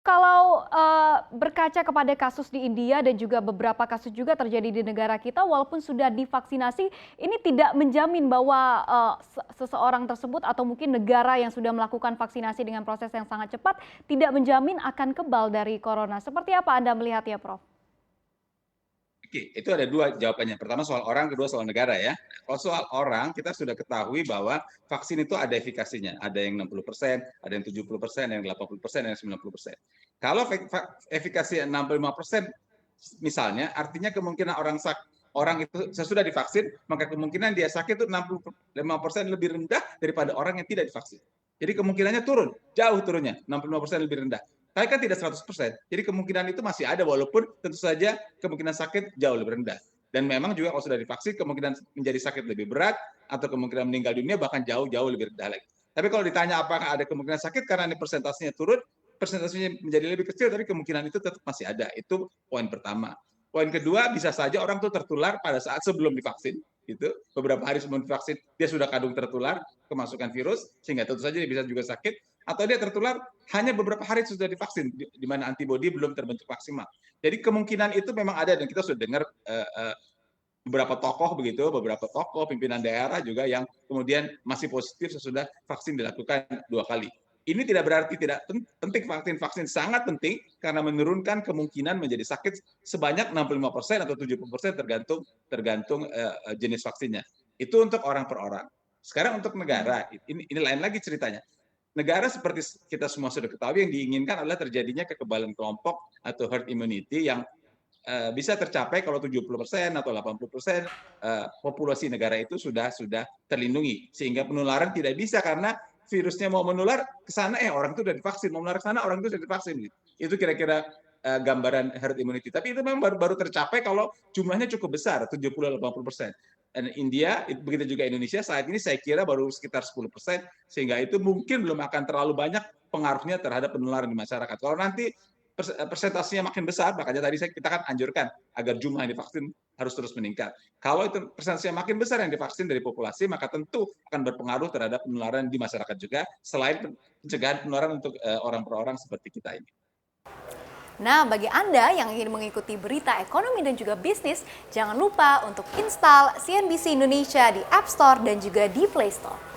Kalau, berkaca kepada kasus di India dan juga beberapa kasus juga terjadi di negara kita, walaupun sudah divaksinasi, ini tidak menjamin bahwa, seseorang tersebut atau mungkin negara yang sudah melakukan vaksinasi dengan proses yang sangat cepat, tidak menjamin akan kebal dari corona. Seperti apa Anda melihatnya, Prof? Oke, itu ada dua jawabannya. Pertama soal orang, kedua soal negara ya. Kalau soal orang, kita sudah ketahui bahwa vaksin itu ada efikasinya. Ada yang 60%, ada yang 70%, ada yang 80%, ada yang 90%. Kalau efikasi 65% misalnya, artinya kemungkinan orang itu sesudah divaksin, maka kemungkinan dia sakit itu 65% lebih rendah daripada orang yang tidak divaksin. Jadi kemungkinannya turun, jauh turunnya, 65% lebih rendah. Tapi kan tidak 100%. Jadi kemungkinan itu masih ada walaupun tentu saja kemungkinan sakit jauh lebih rendah. Dan memang juga kalau sudah divaksin kemungkinan menjadi sakit lebih berat atau kemungkinan meninggal dunia bahkan jauh-jauh lebih rendah lagi. Tapi kalau ditanya apakah ada kemungkinan sakit karena ini persentasenya turun, persentasenya menjadi lebih kecil tapi kemungkinan itu tetap masih ada. Itu poin pertama. Poin kedua, bisa saja orang tuh tertular pada saat sebelum divaksin, gitu. Beberapa hari sebelum divaksin dia sudah kadung tertular kemasukan virus sehingga tentu saja dia bisa juga sakit, atau dia tertular hanya beberapa hari sudah divaksin, di mana antibodi belum terbentuk maksimal. Jadi kemungkinan itu memang ada dan kita sudah dengar beberapa tokoh begitu, beberapa tokoh pimpinan daerah juga yang kemudian masih positif sesudah vaksin dilakukan 2 kali. Ini tidak berarti tidak penting vaksin sangat penting karena menurunkan kemungkinan menjadi sakit sebanyak 65% atau 70% tergantung jenis vaksinnya. Itu untuk orang per orang. Sekarang untuk Mhm. negara, ini lain lagi ceritanya. Negara seperti kita semua sudah ketahui yang diinginkan adalah terjadinya kekebalan kelompok atau herd immunity yang bisa tercapai kalau 70% atau 80% populasi negara itu sudah terlindungi sehingga penularan tidak bisa karena virusnya mau menular ke sana orang itu sudah divaksin, mau menular ke sana orang itu sudah divaksin gitu. Itu kira-kira gambaran herd immunity. Tapi itu memang baru tercapai kalau jumlahnya cukup besar, 70-80%. Dan India, begitu juga Indonesia saat ini saya kira baru sekitar 10%, sehingga itu mungkin belum akan terlalu banyak pengaruhnya terhadap penularan di masyarakat. Kalau nanti persentasenya makin besar, makanya tadi kita kan anjurkan agar jumlah yang divaksin harus terus meningkat. Kalau itu persentasenya makin besar yang divaksin dari populasi, maka tentu akan berpengaruh terhadap penularan di masyarakat juga, selain pencegahan penularan untuk orang per orang seperti kita ini. Nah, bagi Anda yang ingin mengikuti berita ekonomi dan juga bisnis, jangan lupa untuk install CNBC Indonesia di App Store dan juga di Play Store.